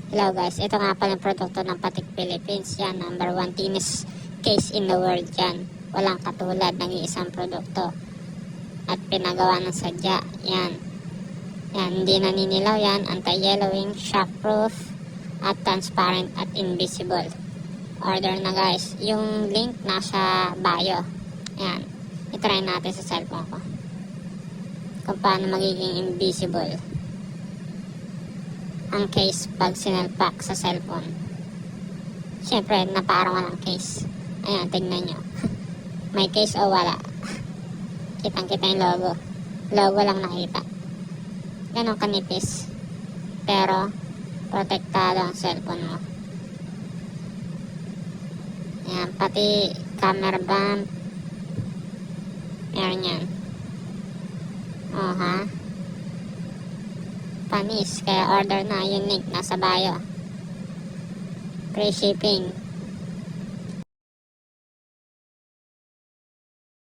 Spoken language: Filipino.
Hello guys, ito nga pala yung produkto ng Patik Philippines. Yan, number 1 thinnest case in the world yan. Walang katulad ng isang produkto. At pinagawa ng sadya. Yan. Yan, hindi naninilaw yan. Anti-yellowing, shockproof, at transparent at invisible. Order na guys. Yung link nasa bio. Yan. I-try natin sa cellphone ko. Kung paano magiging invisible ang case pag sinalpak sa cellphone. Siyempre, naparang walang case. Ayan, tignan nyo. May case o wala. Kitang-kita yung logo. Logo lang nakita. Ganun kanipis. Pero, protektado ang cellphone mo. Ayan, pati camera bump. Meron yan. Oh, ha? Panis, kaya order na yung link nasa bio. Free shipping.